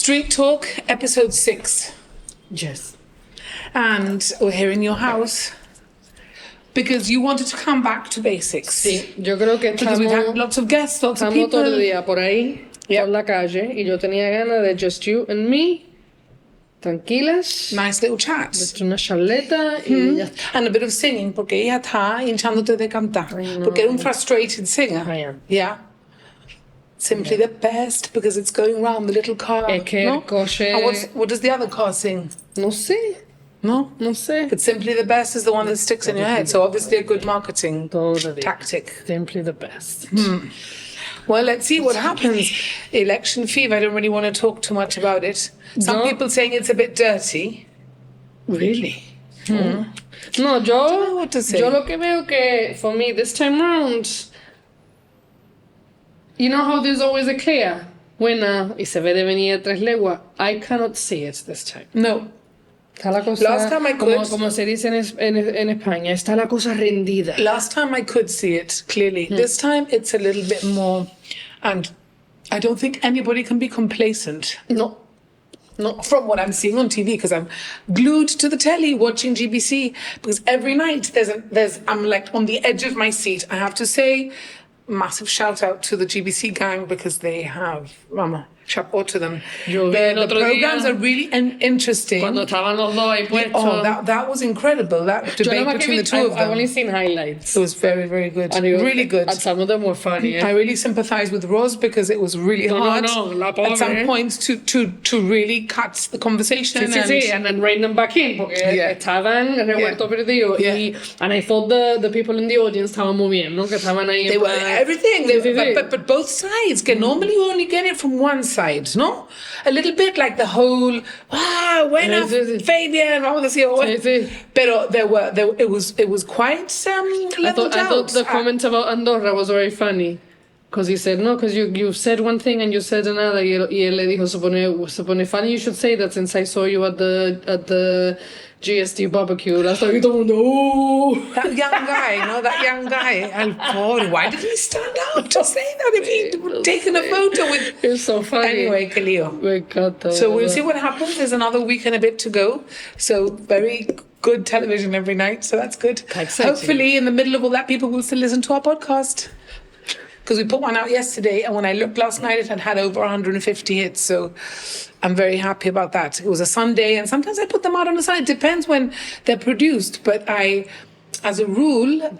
Street Talk, episode 6. Yes. And we're here in your house because you wanted to come back to basics. Sí, yo creo que Because we've had lots of guests, lots of people. todo el día por ahí, por la calle, y yo tenía ganas de just you and me, tranquilas. Nice little chat. Una charleta y ya está. And a bit of singing, porque ella está hinchándote de cantar. Porque era un frustrated singer. I am. Yeah. Simply the best, because it's going round the little car. Es que el coche... And what does the other car sing? No sé. No? No sé. But Simply the Best is the one that sticks in your head. So obviously a good marketing tactic. Simply the best. Well, let's see what happens. Election fever, I don't really want to talk too much about it. Some people saying it's a bit dirty. Really? No, I don't know what to say. Yo lo que veo que, for me, this time round, you know how there's always a clear? Buena, y se ve de venir 3 leguas. I cannot see it this time. No. Está la cosa, Last time I could. Como se dice en España, está la cosa rendida. Last time I could see it clearly. This time it's a little bit more, and I don't think anybody can be complacent. No. From what I'm seeing on TV, because I'm glued to the telly watching GBC, because every night I'm like on the edge of my seat. I have to say, massive shout out to the GBC gang, because they have, chapeau to them. The programs are really interesting. Cuando estaban los dos ahí puestos. Oh, that was incredible. That debate between the two of them. I've only seen highlights. It was very, very good. Really good. And some of them were funny. I really sympathize with Rose, because it was really hard at some points to really cut the conversation. Sí, and then rein them back in, porque estaban revueltos perdidos. And I thought the people in the audience estaban muy bien, ¿no? Que estaban ahí. They were everything. But both sides, que normally you only get it from one side, no? A little bit like the whole, bueno, Fabian, vamos a decir, pero it was quite leveled out. I thought the comment about Andorra was very funny. Because he said, no, because you said one thing and you said another. Y él le dijo, supone funny you should say that, since I saw you at the GST barbecue. Hasta aquí todo el mundo, oh. That young guy. El pobre, why did he stand up to say that if he'd taken a photo with... It's so funny. Anyway, que lío. Me encanta. So we'll see what happens. There's another week and a bit to go. So very good television every night. So that's good. Exciting. Hopefully in the middle of all that, people will still listen to our podcast. Because we put one out yesterday, and when I looked last night, it had over 150 hits. So I'm very happy about that. It was a Sunday, and sometimes I put them out on the side. It depends when they're produced. But as a rule,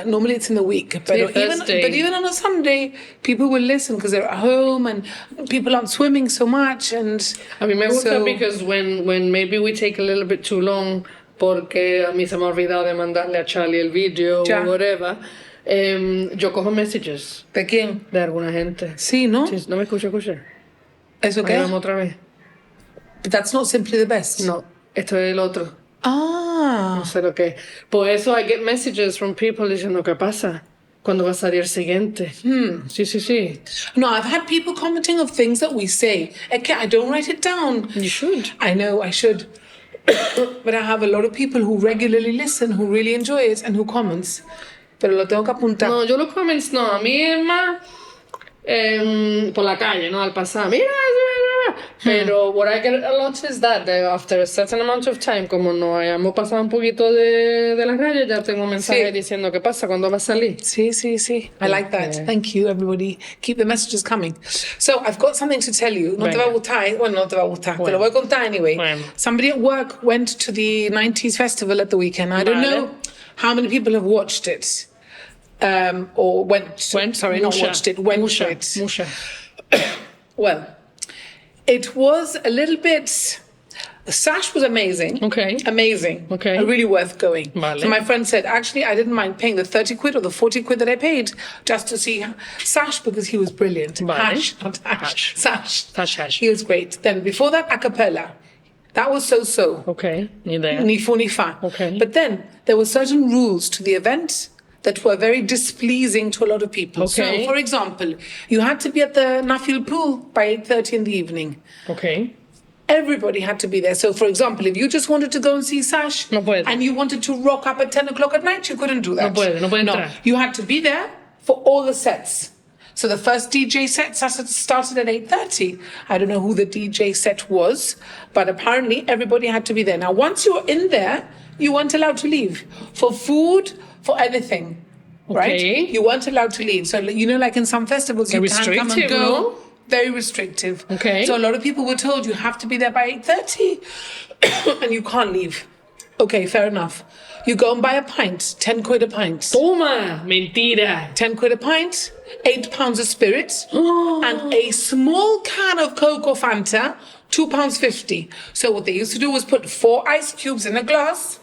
normally it's in the week. But even on a Sunday, people will listen because they're at home and people aren't swimming so much. And a mí me gusta because when maybe we take a little bit too long, porque a mí se me ha olvidado de mandarle a Charlie el video or whatever. Yo cojo messages. ¿De quién? De alguna gente. Sí, ¿no? Sí, no me escucha. ¿Eso qué? Vamos otra vez. But that's not Simply the Best. No, esto es el otro. No sé lo que. Por eso I get messages from people diciendo ¿qué pasa? ¿Cuándo va a salir el siguiente? Sí. No, I've had people commenting of things that we say. I don't write it down. You should. I know, I should. But I have a lot of people who regularly listen, who really enjoy it, and who comments. Pero lo tengo que apuntar. No, yo los comments no. A mí es más por la calle, ¿no? Al pasar. Mira. Pero what I get a lot is that after a certain amount of time, como no hayamos pasado un poquito de la raya, ya tengo un mensaje diciendo ¿qué pasa? ¿Cuándo va a salir? Sí. I like that. Thank you, everybody. Keep the messages coming. So, I've got something to tell you. No te va a gustar. Bueno, no te va a gustar. Te lo voy a contar anyway. Bueno. Somebody at work went to the 90s festival at the weekend. I don't know how many people have watched it. Or went to it. Well, it was a little bit... The sash was amazing. Okay. Amazing. Okay. Really worth going. Vale. So my friend said, actually, I didn't mind paying the 30 quid or the 40 quid that I paid just to see Sash, because he was brilliant. Vale. Hash, not Hash. Sash. He was great. Then before that, a cappella. That was so-so. Okay. Ni idea. Ni fu ni fa. Okay. But then there were certain rules to the event that were very displeasing to a lot of people. Okay. So, for example, you had to be at the Nuffield pool by 8:30 in the evening. Okay. Everybody had to be there. So, for example, if you just wanted to go and see Sash and you wanted to rock up at 10 o'clock at night, you couldn't do that. No puede entrar. You had to be there for all the sets. So the first DJ set started at 8:30. I don't know who the DJ set was, but apparently everybody had to be there. Now, once you're in there, you weren't allowed to leave. For food, for anything, right? Okay. You weren't allowed to leave. So, like in some festivals, you can't come and Restrictive, go. no? Very restrictive. Okay. So a lot of people were told you have to be there by 8:30 and you can't leave. Okay, fair enough. You go and buy a pint, 10 quid a pint. Toma, mentira. 10 quid a pint, 8 pounds of spirit, and a small can of Coke or Fanta, £2.50. So what they used to do was put 4 ice cubes in a glass,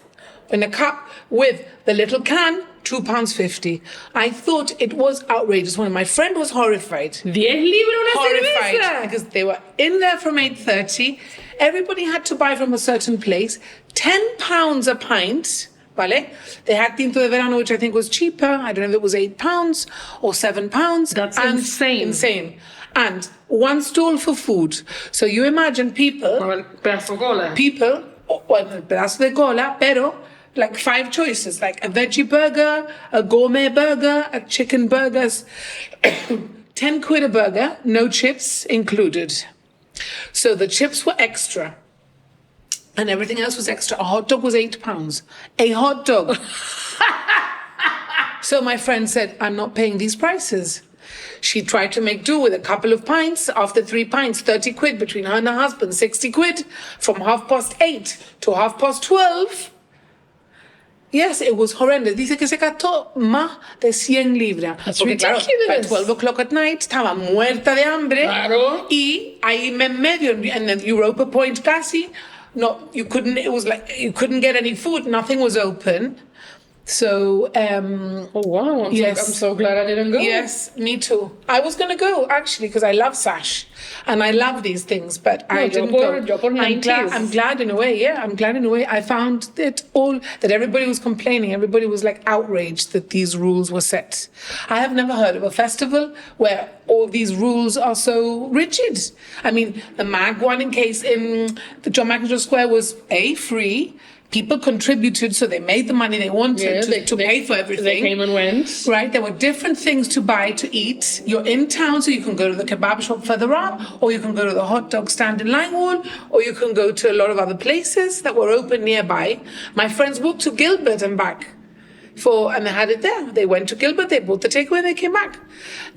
in a cup, with the little can, £2.50. I thought it was outrageous. One of my friend was horrified. 10 libras una Horrified cerveza. because they were in there from 8:30. Everybody had to buy from a certain place. £10 a pint. Vale? They had Tinto de Verano, which I think was cheaper. I don't know if it was £8 or £7. That's insane. Insane. And one stall for food. So you imagine people, A ver, pedazo de cola. well, pedazo de cola, pero like 5 choices, like a veggie burger, a gourmet burger, a chicken burgers, 10 quid a burger, no chips included. So the chips were extra. And everything else was extra. A hot dog was £8. A hot dog. So my friend said, I'm not paying these prices. She tried to make do with a couple of pints. After 3 pints, 30 quid between her and her husband, 60 quid from 8:30 to 12:30. Yes, it was horrendous. Dice que se gastó más de 100 libras. That's Porque claro, ridiculous. by 12 o'clock at night estaba muerta de hambre. Claro. Y ahí en medio, en el Europa Point casi, no, you couldn't, it was like, you couldn't get any food. Nothing was open. So, Oh, wow. I'm Yes. so glad I didn't go. yes, me too. I was going to go, actually, because I love Sash. And I love these things, but I yo didn't por- go. yo por I'm glad, 90s. I'm glad in a way, yeah. I'm glad in a way. I found it all, that everybody was complaining. Everybody was like outraged that these rules were set. I have never heard of a festival where all these rules are so rigid. I mean, the MAG one in the John McIntyre Square was free. People contributed, so they made the money they wanted to pay for everything. They came and went. Right, there were different things to buy, to eat. You're in town, so you can go to the kebab shop further up, or you can go to the hot dog stand in Langwall, or you can go to a lot of other places that were open nearby. My friends walked to Gilbert and back. And they had it there. They went to Gilbert, they bought the takeaway, they came back.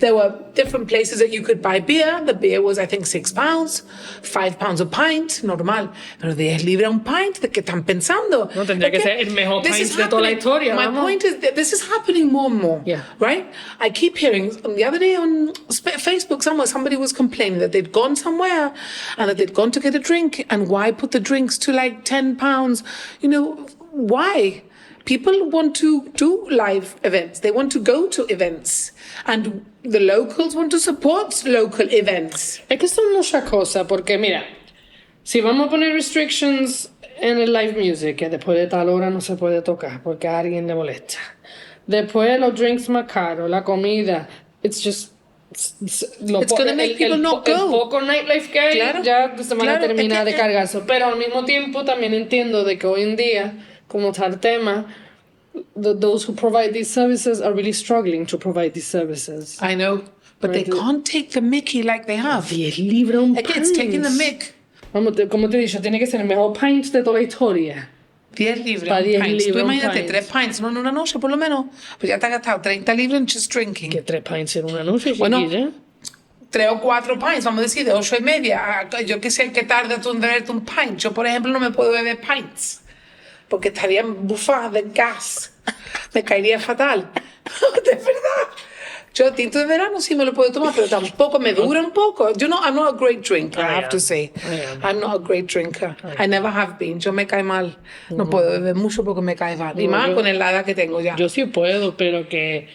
There were different places that you could buy beer. The beer was, I think, £6, £5 a pint, normal. Pero 10 libras un pint, ¿de qué están pensando? No, tendría que ser el mejor This pint is de toda la happening. historia, My vamos. point is that this is happening more and more. Yeah. Right? I keep hearing, the other day on Facebook somebody was complaining that they'd gone somewhere and that they'd gone to get a drink, and why put the drinks to like £10? Why? People want to do live events. They want to go to events. And the locals want to support local events. Es que son muchas cosas, porque mira, si vamos a poner restrictions en el live music, que después de tal hora no se puede tocar porque a alguien le molesta. Después los drinks más caros, la comida, it's just... It's gonna make people not go. El poco nightlife que hay, Claro, ya se van a claro, terminar es de que- cargarse. Pero al mismo tiempo también entiendo de que hoy en día, como tal tema, those who provide these services are really struggling to provide these services. I know. But they Right. can't take the mickey like they have. 10 libras un Again, it's taking the mick. Vamos, como te he dicho, tiene que ser el mejor pint de toda la historia. 10 libras. Pa' un 10 pint. Tú libras un imagínate, pint. 3 pints, no, en una noche por lo menos. Pues ya te has gastado 30 libras en just drinking. Que 3 pints en una noche, Bueno, chiquilla. 3 o 4 pints, vamos a decir, de 8:30. Yo que sé que tarda tú en beberte un pint. Yo, por ejemplo, no me puedo beber pints. Porque estaría bufada de gas. Me caería fatal. De verdad. Yo tinto de verano sí me lo puedo tomar, pero tampoco me dura un poco. I'm not a great drinker, I have to say. I'm not a great drinker. I never have been. Yo me cae mal. No puedo beber mucho porque me cae mal. Y No, más yo- con la edad que tengo ya. Yo sí puedo, pero que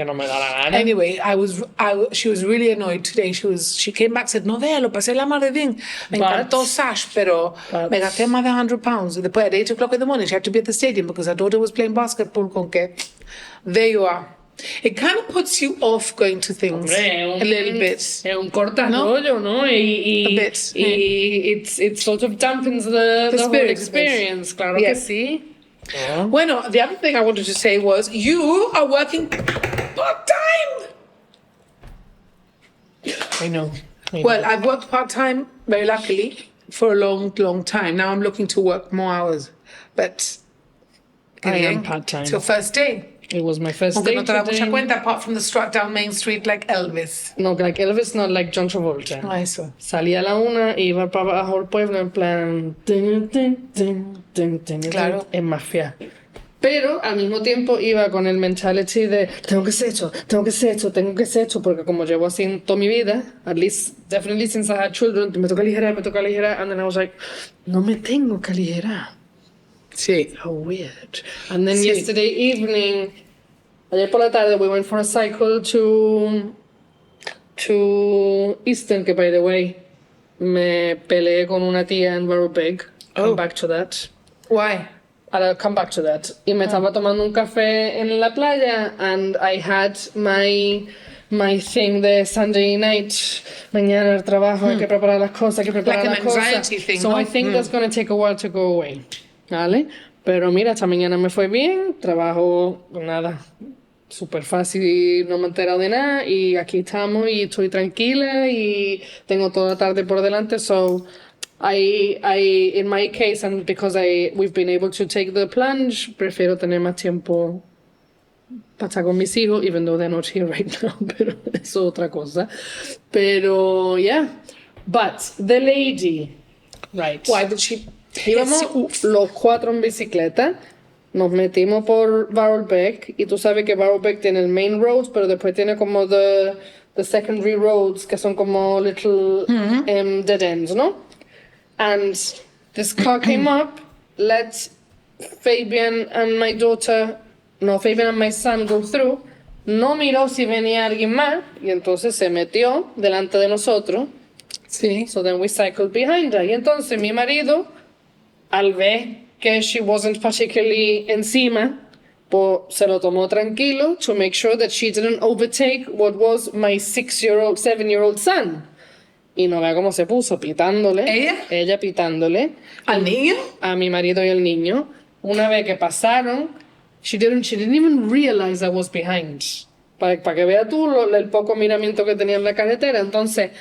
no me da la gana. Anyway, she was really annoyed today. She came back and said, no vea, lo pasé la madre bien. Me But- encantó Sash, pero but- me gasté más de £100. Y después at 8 o'clock in the morning, she had to be at the stadium because her daughter was playing basketball con que, there you are. It kind of puts you off going to things Hombre, a little bit. Es un cortarrollo, ¿no? Y A bit, it sort of dampens the whole spirit, experience. Claro Yeah. que sí. Bueno, the other thing I wanted to say was, you are working part-time. I know. Well, I've worked part-time, very luckily, for a long, long time. Now I'm looking to work more hours. But I am part-time. It's your first day. It was my first Aunque day no te da today. mucha cuenta, apart from the strut down Main Street like Elvis. No, like Elvis, not like John Travolta. Ah, eso. Salí a la 1 y iba para abajo al pueblo en plan... Claro. En mafia. Pero al mismo tiempo iba con el mentality de tengo que ser hecho, tengo que ser hecho, tengo que ser hecho, porque como llevo así toda mi vida, at least, definitely since I had children, me toca aligerar, and then I was like, no me tengo que aligerar. Sí. How weird. And then Sí. yesterday evening, ayer por la tarde, we went for a cycle to Eastern, que by the way, me peleé con una tía en Big. Come back to that. Why? I'll come back to that. Y me estaba tomando un café en la playa, and I had my thing de Sunday night. Mañana el trabajo, hay que preparar las cosas, hay que preparar Like an las cosas. anxiety thing, So ¿no? I think that's going to take a while to go away. ¿Vale? Pero mira, esta mañana me fue bien, trabajo, nada, súper fácil, no me he enterado de nada, y aquí estamos, y estoy tranquila, y tengo toda la tarde por delante, so... I in my case, and because we've been able to take the plunge, prefiero tener más tiempo para estar con mis hijos, even though they're not here right now, pero es otra cosa. Pero, yeah. But the lady, right. Why did she... Íbamos los 4 en bicicleta, nos metimos por Beck, y tú sabes que Beck tiene el main roads, pero después tiene como the secondary roads, que son como little dead ends, ¿no? And this car came up, let Fabian and my son go through. No miró si venía alguien más, y entonces se metió delante de nosotros. Sí. So then we cycled behind her. Y entonces mi marido, al ver que she wasn't particularly encima, pues se lo tomó tranquilo to make sure that she didn't overtake what was my 7-year-old son. Y no vea cómo se puso, pitándole. ¿Ella? Ella pitándole. ¿Al niño? A mi marido y al niño. Una vez que pasaron, she didn't even realize I was behind. Para que veas tú el poco miramiento que tenía en la carretera. Entonces,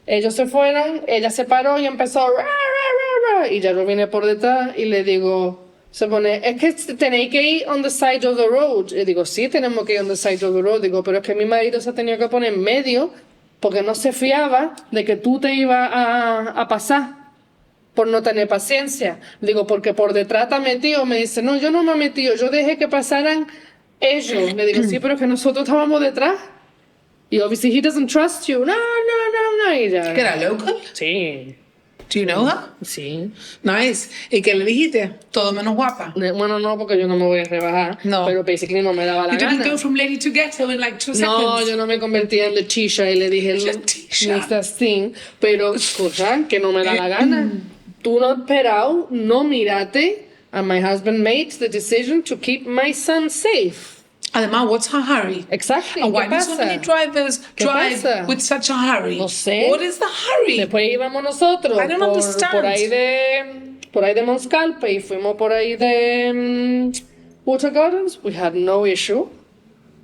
ellos se fueron, ella se paró y empezó ra, ra, ra, ra, y ya yo vine por detrás y le digo, se pone, es que tenéis que ir on the side of the road. Y digo, sí, tenemos que ir on the side of the road. Digo, pero es que mi marido se ha tenido que poner en medio porque no se fiaba de que tú te ibas a pasar por no tener paciencia. Digo, porque por detrás te has metido. Me dice, no, yo no me he metido, yo dejé que pasaran ellos. Le digo, sí, pero es que nosotros estábamos detrás. Y obviously he doesn't trust you. No. Y ya. ¿Que era loca? Sí. Do you know her? Sí. Nice. ¿Y qué le dijiste? Todo menos guapa. Bueno, no, porque yo no me voy a rebajar. No. Pero basically no me daba la You didn't gana. go from lady to ghetto in like 2 No, seconds. yo no me convertí en Leticia y le dije, Leticia. no estás así. Pero, cosa que no me da la gana. Tú no has esperado, no mírate. And my husband made the decision to keep my son safe. Además, what's her hurry? Exactly. And why ¿Qué do so pasa? many drivers ¿Qué drive pasa? with such a hurry? No sé. What is the hurry? Después íbamos nosotros I don't understand. por ahí de Monscalpe y fuimos por ahí de Water Gardens. We had no issue,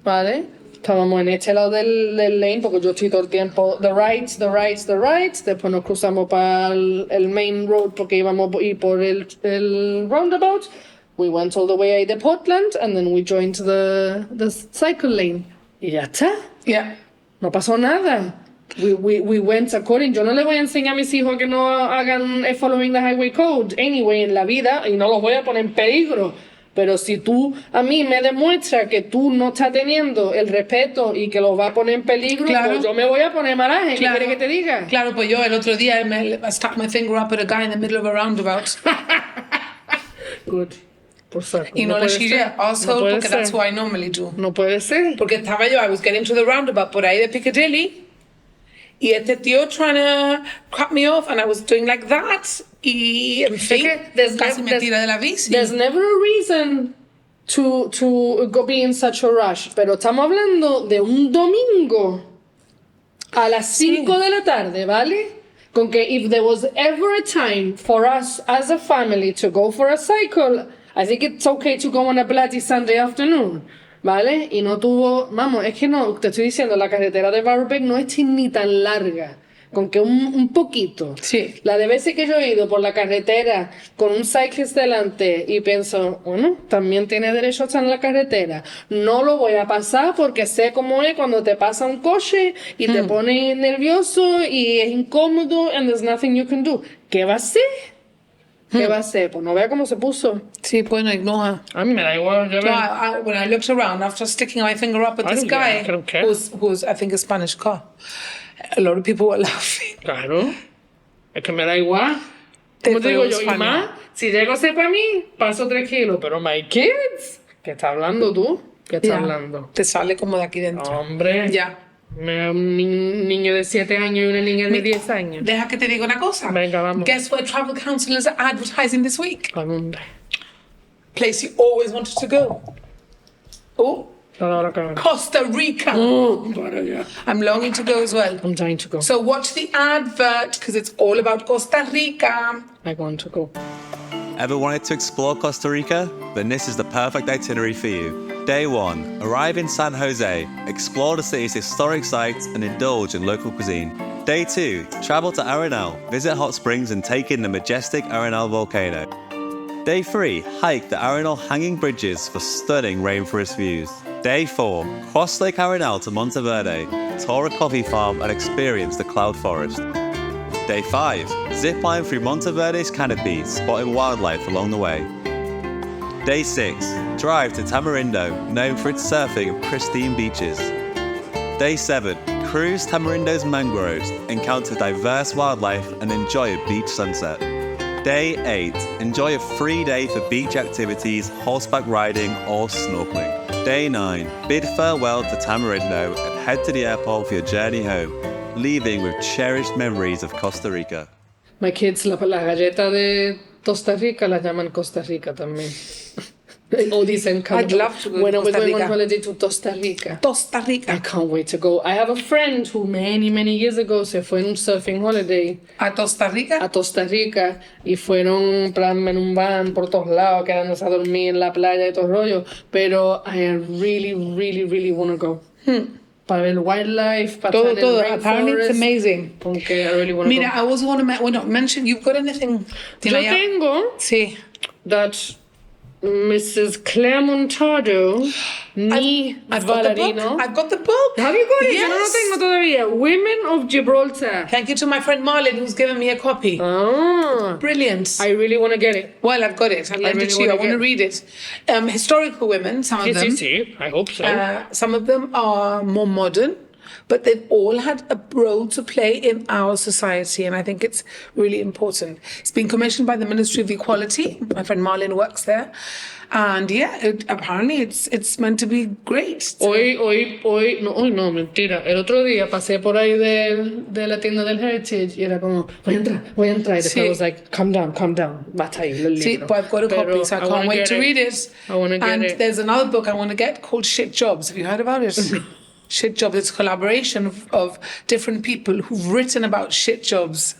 ¿vale? Estábamos en este lado del lane porque yo estoy todo el tiempo the rights. Después nos cruzamos para el main road porque íbamos a ir por el roundabout. We went all the way ahí de Portland and then we joined the cycle lane. Y ya está. Yeah. No pasó nada. We went according. Yo no le voy a enseñar a mis hijos que no hagan following the highway code anyway en la vida y no los voy a poner en peligro. Pero si tú a mí me demuestras que tú no estás teniendo el respeto y que los va a poner en peligro, Claro. pues yo me voy a poner malaje. Claro. ¿Qué quieres que te diga? Claro, pues yo el otro día I stuck my finger up at a guy in the middle of a roundabout. Good. Por saco. Y no le puede shiré ser. asshole No puede porque that's ser. what I normally do. No puede ser. Porque estaba yo, I was getting to the roundabout por ahí de Piccadilly y este tío trying to cut me off and I was doing like that y en fin, casi me tira de la bici. There's never a reason to go be in such a rush. Pero estamos hablando de un domingo a las 5 de la tarde, ¿vale? Con que if there was ever a time for us as a family to go for a cycle, I think it's okay to go on a bloody Sunday afternoon. ¿vale? Y no tuvo, vamos, es que no, te estoy diciendo, la carretera de Barbek no es ni tan larga, con que un poquito. Sí. La de veces que yo he ido por la carretera con un cyclist delante y pienso, bueno, también tiene derecho a estar en la carretera. No lo voy a pasar porque sé cómo es cuando te pasa un coche y te pone nervioso y es incómodo and there's nothing you can do. ¿Qué va a hacer? ¿Qué va a hacer? Pues no vea cómo se puso. Sí, bueno, ignore her. A mí me da igual. Yo No, when I looked around after sticking my finger up at I this don't guy, care, I don't care. who's I think a Spanish car, a lot of people were laughing. Claro. Es que me da igual. They Como te digo thought it yo, was y funny. más, si llego a ser para mí, paso 3 kilos. Pero my kids, ¿qué estás hablando tú? ¿Qué estás Yeah. hablando? Te sale como de aquí dentro. Hombre. Ya. Un niño de 7 años y una niña de 10 años. Deja que te diga una cosa. Venga, vamos. Guess where travel counsellors are advertising this week? ¿A dónde? Place you always wanted to go. Oh, Ahora que Costa Rica. para allá. I'm longing to go as well. I'm dying to go. So watch the advert because it's all about Costa Rica. I want to go. Ever wanted to explore Costa Rica? Then this is the perfect itinerary for you. Day 1. Arrive in San Jose, explore the city's historic sites and indulge in local cuisine. Day 2. Travel to Arenal, visit hot springs and take in the majestic Arenal volcano. Day 3. Hike the Arenal hanging bridges for stunning rainforest views. Day 4. Cross Lake Arenal to Monteverde, tour a coffee farm and experience the cloud forest. Day 5. Zipline through Monteverde's canopy, spotting wildlife along the way. Day 6. Drive to Tamarindo, known for its surfing and pristine beaches. Day 7. Cruise Tamarindo's mangroves, encounter diverse wildlife and enjoy a beach sunset. Day 8. Enjoy a free day for beach activities, horseback riding or snorkeling. Day 9. Bid farewell to Tamarindo and head to the airport for your journey home, leaving with cherished memories of Costa Rica. My kids, la galleta de Costa Rica la llaman Costa Rica también. O dicen, I'd love to go to when Costa we're going Rica. on holiday to Costa Rica. Costa I Rica. can't wait to go. I have a friend who many years ago se fue en un surfing holiday A Costa Rica. a Costa Rica y fueron en plan en un van por todos lados, quedándose a dormir en la playa y todo el rollo. Pero I really want to go. Para ver wildlife, para Todo, estar en el todo. Apparently it's rainforest. amazing. Porque I really want to Mira, go. I also want to mention, you've got anything? Yo tengo Sí. that Mrs. Claire Montado ni I've got the book. Valerino. I've got the book. Have you got it? Yo no lo Yes. tengo todavía. Women of Gibraltar. Thank you to my friend Marlon who's given me a copy. Ah, Brilliant. I really want to get it. Well, I've got it. I'll lend it really to you. I wanna want to read it. Historical women, some of them. Sí, I hope so. Some of them are more modern, but they've all had a role to play in our society, and I think it's really important. It's been commissioned by the Ministry of Equality. My friend Marlon works there, and apparently it's meant to be great. Hoy no, mentira. El otro día pasé por ahí de la tienda del Heritage y era como, voy a entrar. Y después Sí. I was like, calm down. Basta ahí el See, libro. but I've got a Pero copy, so I wanna can't wait get to read it. I want to get And it. there's another book I want to get called Shit Jobs. Have you heard about it? Shit Jobs. It's a collaboration of different people who've written about shit jobs.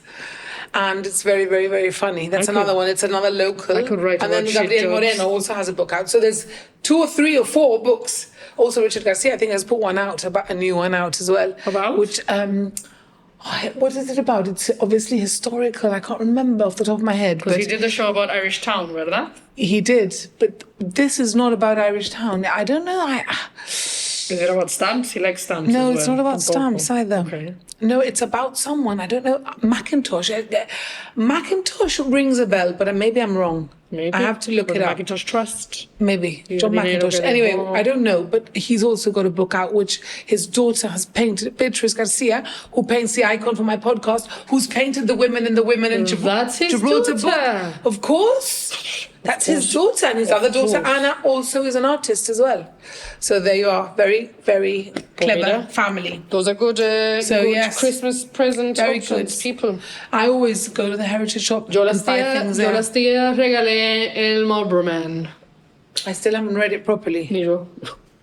And it's very funny. That's another one. It's another local. I could write And then about shit Gabriel jobs. Moreno also has a book out. So there's 2 or 3 or 4 books. Also Richard Garcia, I think, has put one out, a new one out as well. About? Which, what is it about? It's obviously historical. I can't remember off the top of my head. Because But he did the show about Irish Town, ¿verdad? he did, but this is not about Irish Town. I don't know. Is it about stamps? He likes stamps. No, as it's well. not about Tampoco. stamps either. Okay. No, it's about someone. I don't know. Macintosh. Macintosh rings a bell, but maybe I'm wrong. Maybe. I have to look But it up. Macintosh Trust. Maybe Yeah, John dinero Macintosh. que Anyway, dejó. I don't know, but he's also got a book out which his daughter has painted. Beatriz Garcia, who paints the icon for my podcast, who's painted the women in That's his Gibraltar daughter. book. Of course, that's his daughter, and his other daughter course. Anna also is an artist as well. So there you are, very clever mira. family. Those are good, So, good yes. Christmas present Very options, good. people. I always go to the heritage shop Yo and las buy tías things there. regalé el Marlboro Man. I still haven't read it properly. Ni yo.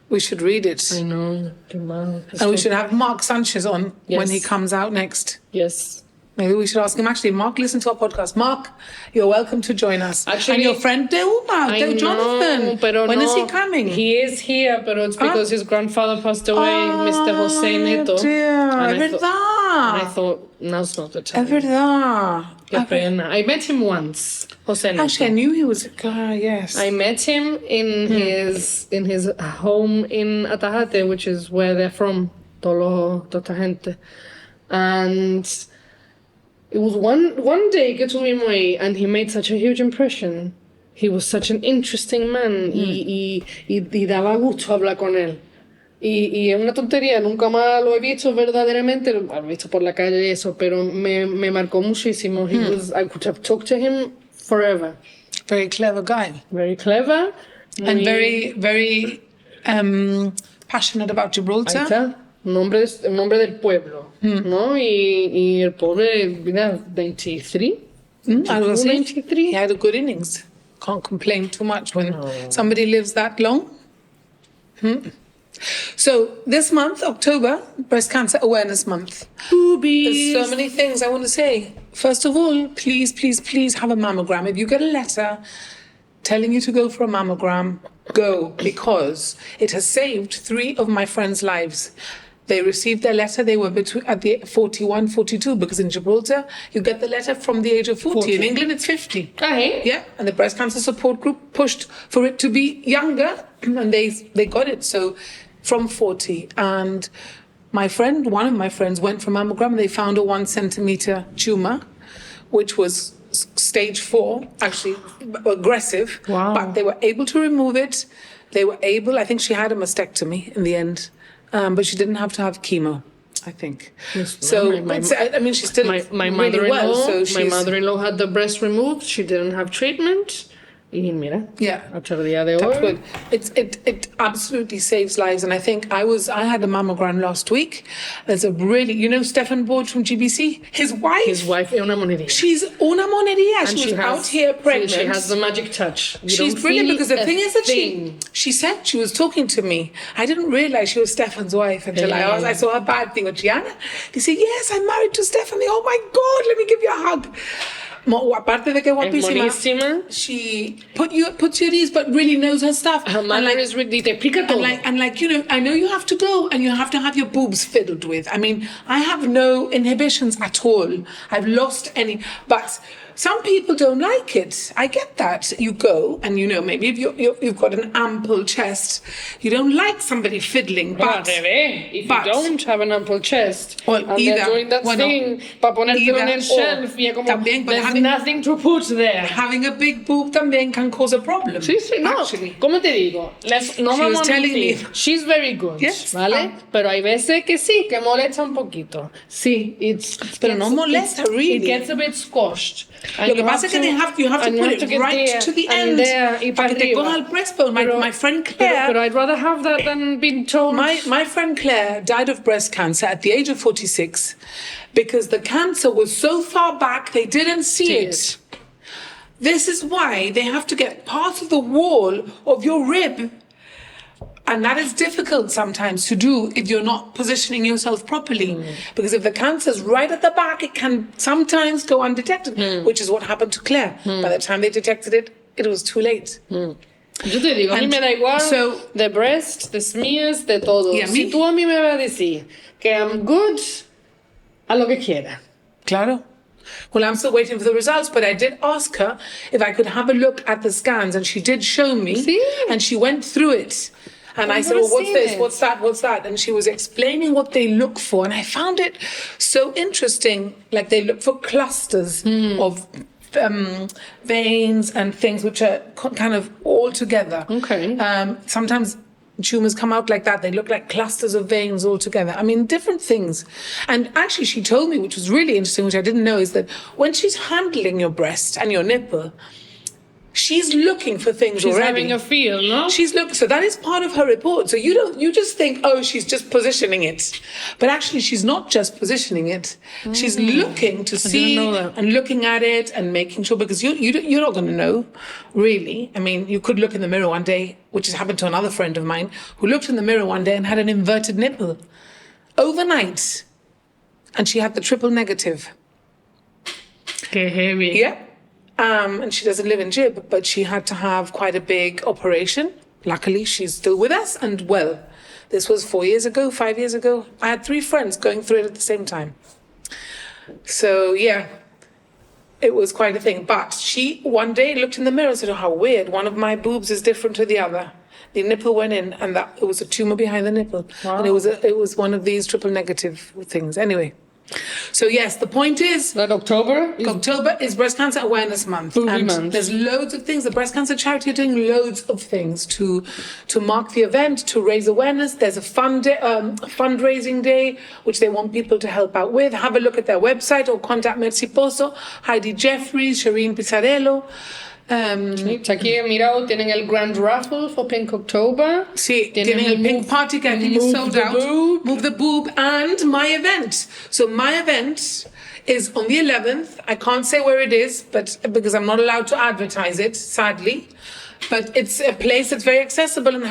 We should read it. I know, qué mal. And we should have Mark Sanchez on when Yes. he comes out next. Yes. Maybe we should ask him. Actually, Mark, listen to our podcast. Mark, you're welcome to join us. Actually, and your friend Jonathan. Pero when no, is he coming? He is here, but it's because his grandfather passed away, Mr. Jose Neto. Dear. And Es verdad. I thought, now's not the time. Es verdad. Qué pena. I met him once, Jose Neto. Actually, I knew he was a guy, yes. I met him in his home in Atajate, which is where they're from, toda gente. And it was one day que tuvimos ahí, and he made such a huge impression. He was such an interesting man y daba gusto hablar con él. Y es una tontería, nunca más lo he visto verdaderamente, lo he visto por la calle y eso, pero me marcó muchísimo. I could have talked to him forever. Very clever guy. Very clever. And very, very passionate about Gibraltar. Ahí está. Un hombre del pueblo, ¿no? Y el pobre, mira, 23. Algo así. 23. He had a good innings. Can't complain too much when somebody lives that long. So this month, October, Breast Cancer Awareness Month. Boobies. There's so many things I want to say. First of all, please, please, please have a mammogram. If you get a letter telling you to go for a mammogram, go, because it has saved 3 of my friends' lives. They received their letter, they were at the 41, 42, because in Gibraltar, you get the letter from the age of 40. In England, it's 50. Okay. Yeah, and the breast cancer support group pushed for it to be younger, and they got it. So from 40. And one of my friends went for mammogram, and they found a 1 centimeter tumor, which was stage 4, actually aggressive. Wow. But they were able to remove it. I think she had a mastectomy in the end. But she didn't have to have chemo, I think. So, I mean, she's still my really mother-in-law, well. So my mother-in-law had the breast removed. She didn't have treatment. Y mira, hasta el día de That's hoy. good. It absolutely saves lives. And I think I had a mammogram last week. There's a really, Stefan Borg from GBC? His wife es una monería. She's una monería. She was out here pregnant. She has the magic touch. She's brilliant because the thing is that she said she was talking to me. I didn't realize she was Stefan's wife until I saw her bad thing with Gianna. They said, yes, I'm married to Stefan. Oh my God, let me give you a hug. Aparte de que guapísima, she puts you at ease, but really knows her stuff. Her mother is really, te explica todo. And I know you have to go and you have to have your boobs fiddled with. I mean, I have no inhibitions at all. I've lost any, but some people don't like it. I get that. You go and maybe if you've got an ample chest, you don't like somebody fiddling. But if you don't have an ample chest, and they're doing that thing, para ponértelo en el shelf, y como, there's nothing to put there. Having a big boob también can cause a problem. Sí, no. Actually. ¿Cómo te digo? No vamos a mentir. She's very good, yes, ¿vale? Pero hay veces que sí, que molesta un poquito. Sí, pero no molesta, really. It gets a bit squashed. Lo que pasa es que you have to put it right to the end. Para que te coja el breastbone. My friend Claire... But I'd rather have that than being told... My friend Claire died of breast cancer at the age of 46 because the cancer was so far back they didn't see it. This is why they have to get part of the wall of your rib. And that is difficult sometimes to do if you're not positioning yourself properly. Because if the cancer's right at the back, it can sometimes go undetected, which is what happened to Claire. By the time they detected it, it was too late. Yo te digo, a mí me da igual the breast, the smears, de todo. Si tú a mí me vas a decir que I'm good, a lo que quiera. Claro. Well, I'm still waiting for the results, but I did ask her if I could have a look at the scans, and she did show me, and she went through it. And I said, well, what's this? What's that? What's that? And she was explaining what they look for. And I found it so interesting. Like they look for clusters of veins and things which are kind of all together. Okay. Sometimes tumors come out like that. They look like clusters of veins all together. I mean, different things. And actually, she told me, which was really interesting, which I didn't know, is that when she's handling your breast and your nipple, she's looking for things already. She's having a feel, no? So that is part of her report. So you just think, oh, she's just positioning it. But actually, she's not just positioning it. She's looking to see and looking at it and making sure, because you're not going to know, really. I mean, you could look in the mirror one day, which has happened to another friend of mine, who looked in the mirror one day and had an inverted nipple overnight. And she had the triple negative. Qué heavy. Yeah. And she doesn't live in Jib, but she had to have quite a big operation. Luckily, she's still with us and well. This was 5 years ago. I had 3 friends going through it at the same time. So, yeah, it was quite a thing. But she one day looked in the mirror and said, oh, how weird. One of my boobs is different to the other. The nipple went in and it was a tumor behind the nipple. Wow. And it was one of these triple negative things. Anyway. So yes, the point is That October is Breast Cancer Awareness Month. Booby And month. there's loads of things. The Breast Cancer Charity are doing loads of things to mark the event, to raise awareness. There's a fundraising day, which they want people to help out with. Have a look at their website or contact Mercy Pozo, Heidi Jeffries, Shireen Pizzarello. Aquí, mira, tienen el Grand Raffle for Pink October. Sí, Tienen tienen el Pink Party que I think is Move sold the out. Boob. Move the Boob and my event. So my event is on the 11th. I can't say where it is, but because I'm not allowed to advertise it, sadly. But it's a place that's very accessible and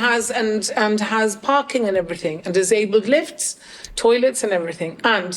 has parking and everything, and disabled lifts, toilets and everything. And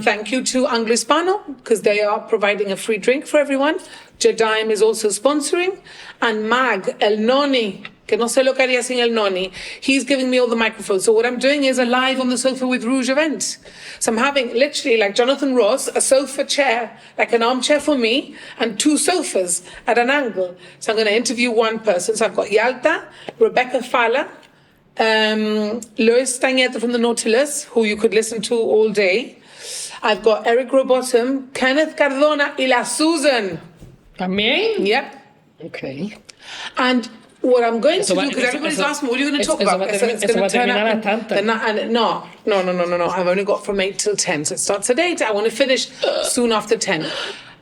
thank you to Anglo Hispano, because they are providing a free drink for everyone. Jadaim is also sponsoring. And Mag, El Noni, que no sé lo que haría sin El Noni, he's giving me all the microphones. So what I'm doing is a live on the sofa with Rouge event. So I'm having literally, like Jonathan Ross, a sofa chair, like an armchair for me, and 2 sofas at an angle. So I'm going to interview one person. So I've got Yalta, Rebecca Fala, Lois Stangeto from the Nautilus, who you could listen to all day. I've got Eric Robotham, Kenneth Cardona, y La Susan. ¿También? Yep. Okay. And what I'm going to do, because eso- everybody's eso- asked me, what are you going to eso- talk eso about? va a So termi- it's eso going va to a turn terminar out. a tantas. No. I've only got from 8 till 10, so it starts at 8. I want to finish soon after 10.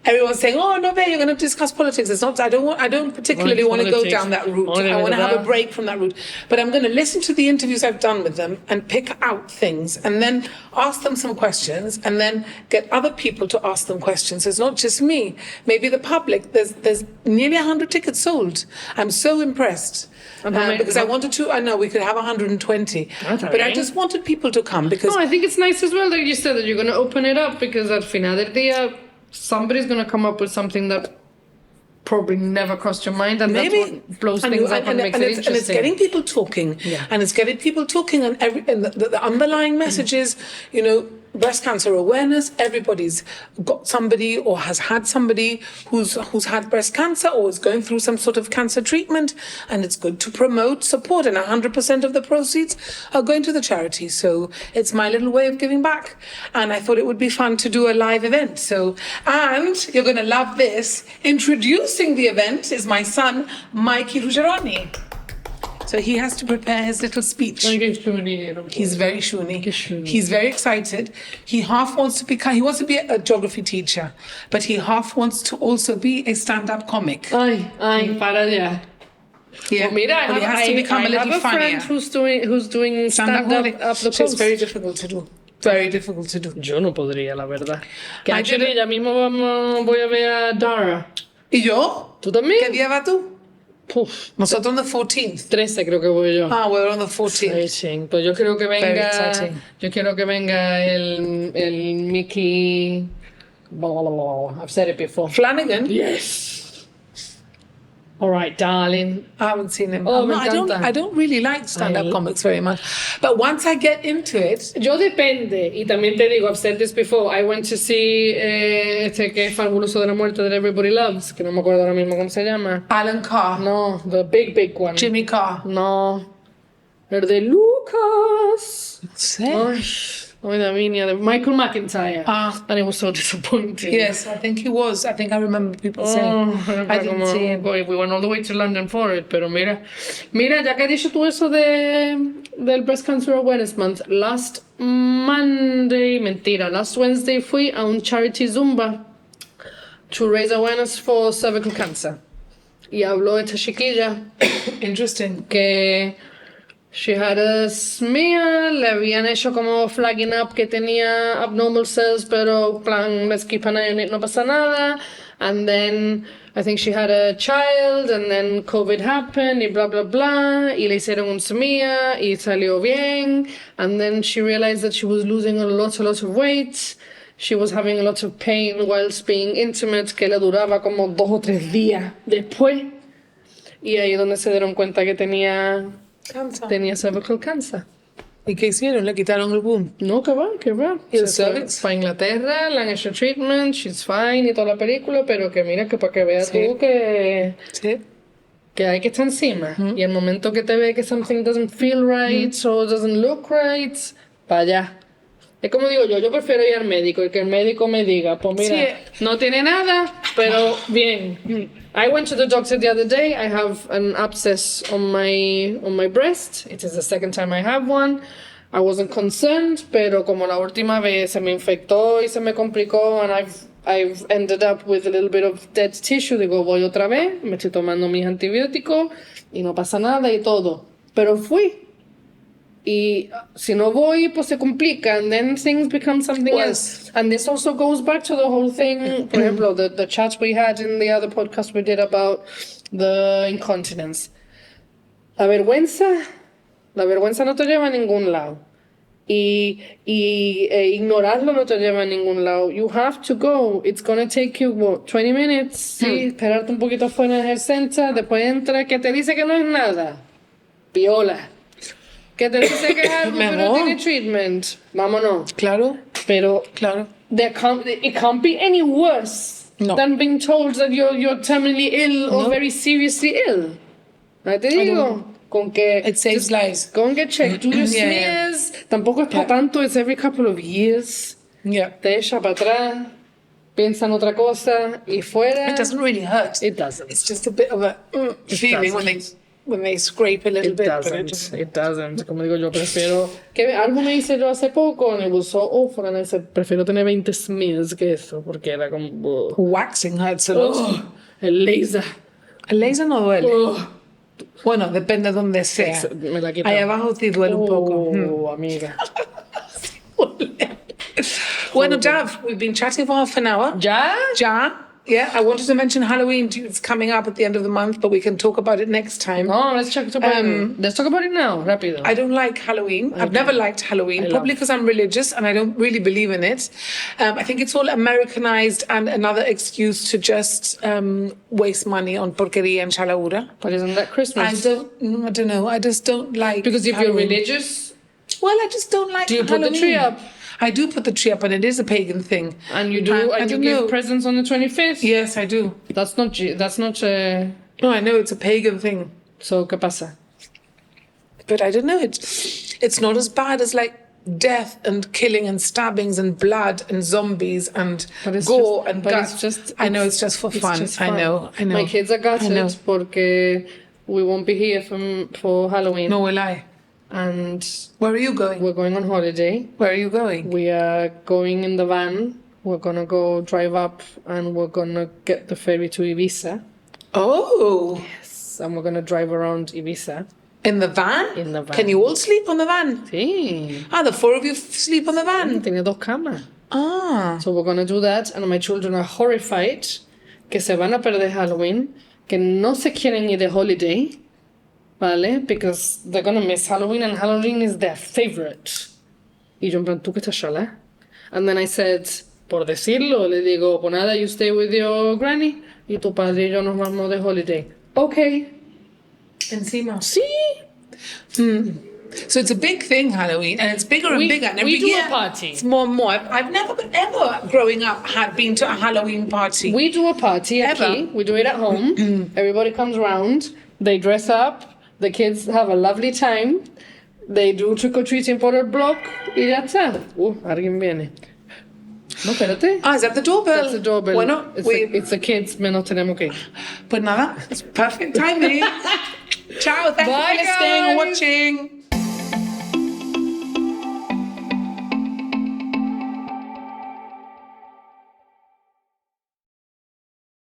Everyone's saying, "Oh, no, babe, you're going to discuss politics." It's not. I don't particularly want to go Politics. down that route. Only I want to have a verdad. break from that route. But I'm going to listen to the interviews I've done with them and pick out things, and then ask them some questions, and then get other people to ask them questions. It's not just me. Maybe the public. There's nearly 100 tickets sold. I'm so impressed. Because I wanted to. I know we could have 120, but I just wanted people to come because. No, I think it's nice as well that you said that you're going to open it up, because al final del día, somebody's going to come up with something that probably never crossed your mind, and Maybe that's what blows things up and makes it interesting. And it's getting people talking. Yeah. And it's getting people talking, and the underlying message is, breast cancer awareness. Everybody's got somebody or has had somebody who's had breast cancer or is going through some sort of cancer treatment, and it's good to promote support. And 100% of the proceeds are going to the charity. So it's my little way of giving back. And I thought it would be fun to do a live event. So, and you're going to love this. Introducing the event is my son, Mikey Ruggeroni. So he has to prepare his little speech. He's very shuni. He's very excited. He wants to be a geography teacher, but he half wants to also be a stand-up comic. Ay, para allá. Yeah. Well, mira, But he has to become a little I have a funnier. friend who's doing stand-up up the It's coast. very difficult to do. Very difficult to do. Yo no podría, la verdad. Que I actually, did- ya mismo voy a ver a Dara. ¿Y yo? ¿Tú también? ¿Qué día vas tú? Puf, Nosotros on the 14th. 13 creo que voy yo. Ah, we're on the 14th. Exciting. Pues yo quiero que Very venga. exciting. Yo quiero que venga el Mickey. Blah, blah, blah, blah. I've said it before. Flanagan? Yes. All right, darling. I haven't seen him. Oh, me I encanta. don't really like stand-up Ay. comics very much. But once I get into it, Yo depende, y también te digo, I've said this before, I went to see este que es fabuloso de la muerte that everybody loves, que no me acuerdo ahora mismo cómo se llama. Alan Carr, No, the big one. Jimmy Carr. No, el de Lucas. Say. Ay, Davinia, de Michael McIntyre. Ah. And it was so disappointing. Yes, I think he was. I think I remember people saying. Oh, I didn't see him. We went all the way to London for it, pero mira, ya que has dicho tú eso del Breast Cancer Awareness Month, last Wednesday fui a un charity Zumba to raise awareness for cervical cancer. Y habló esta chiquilla Interesting. que she had a smear, le habían hecho como flagging up que tenía abnormal cells, pero plan, let's keep an eye on it, no pasa nada. And then I think she had a child, and then COVID happened, y blah, blah, blah, y le hicieron un smear, y salió bien. And then she realized that she was losing a lot of weight. she was having a lot of pain whilst being intimate, que le duraba como 2 o 3 días después. Y ahí es donde se dieron cuenta que tenía cervical cancer. ¿Y qué hicieron? ¿Le quitaron el boom? No, que va. ¿Y el Se fue cervix? fue a Inglaterra, le han hecho treatment, she's fine y toda la película, pero que mira que para que veas Sí. tú que Sí. hay que estar encima. Y el momento que te ve que something doesn't feel right or doesn't look right, para allá. Es como digo yo prefiero ir al médico y que el médico me diga, pues mira, no tiene nada, pero bien. I went to the doctor the other day. I have an abscess on my breast. It is the second time I have one. I wasn't concerned, pero como la última vez se me infectó y se me complicó, and I've ended up with a little bit of dead tissue. Digo, voy otra vez, me estoy tomando mis antibióticos y no pasa nada y todo. Pero fui. Y si no voy, pues se complica, and then things become something else. And this also goes back to the whole thing, por ejemplo, the chat we had in the other podcast we did about the incontinence. La vergüenza no te lleva a ningún lado. Y ignorarlo no te lleva a ningún lado. You have to go. It's gonna take you, 20 minutes? Sí, esperarte un poquito afuera en el center, después entra, que te dice que no es nada. Piola. Que te dice que es algo, pero tiene treatment. Vámonos. Claro. Pero Claro. it can't be any worse than being told that you're terminally ill or very seriously ill. ¿No te digo? Con que It saves lives. go and get checked. Do your Yeah. smears. Tampoco es para tanto. It's every couple of years. Yeah. Te echa para atrás. Piensa en otra cosa y fuera. It doesn't really hurt. It doesn't. It's just a bit of a feeling when they scrape a little bit. But It doesn't. Como digo yo, prefiero... Que algo me hice yo hace poco and it was so awful and I said, prefiero tener 20 smears que eso, porque era como... waxing hurts a lot. El laser. El laser no duele. Bueno, depende de donde sea. Me la quita. Ahí abajo sí duele un poco. Amiga. Bueno, Dav, we've been chatting for half an hour. ¿Ya? Yeah, I wanted to mention Halloween. It's coming up at the end of the month, but we can talk about it next time. No, let's talk about it now, rápido. I don't like Halloween. I've never liked Halloween, probably because I'm religious and I don't really believe in it. I think it's all Americanized and another excuse to just waste money on porquería and chalaura. But isn't that Christmas? I don't know. I just don't like Because if Halloween. you're religious... Well, I just don't like Do you Halloween. put the tree up? I do put the tree up, and it is a pagan thing. And you do, and you give presents on the 25th? Yes, I do. That's not... No, I know it's a pagan thing. So, ¿qué pasa? But I don't know. It's not as bad as like death and killing and stabbings and blood and zombies and gore and guts. I know it's just for fun. I know. My kids are gutted porque we won't be here for Halloween. No will I. And where are you going? We're going on holiday. Where are you going? We are going in the van. We're gonna go drive up and we're gonna get the ferry to Ibiza. Oh. Yes. And we're gonna drive around Ibiza. In the van? In the van. Can you all sleep on the van? Sí. The 4 of you sleep on the van? Tiene 2 camas. So we're gonna do that, and my children are horrified que se van a perder Halloween, que no se quieren ir de holiday, ¿vale? Because they're gonna miss Halloween, and Halloween is their favorite. Y yo en plan, ¿tú que estás sola? And then I said, por decirlo, le digo, pues nada, you stay with your granny, y tu padre y yo nos vamos de holiday. Okay. Encima. Sí. So it's a big thing, Halloween, and it's bigger and bigger. And every we do year, a party. It's more and more. I've never, ever, growing up, had been to a Halloween party. We do a party aquí. We do it at home. Everybody comes around. They dress up. The kids have a lovely time. They do trick-or-treating por el block. Y ya está. Alguien viene. No, espérate. Is that the doorbell? That's the doorbell. Bueno, it's the kids. Menos tenemos que ir. Pues nada, it's perfect timing. Ciao, thank you for listening and watching.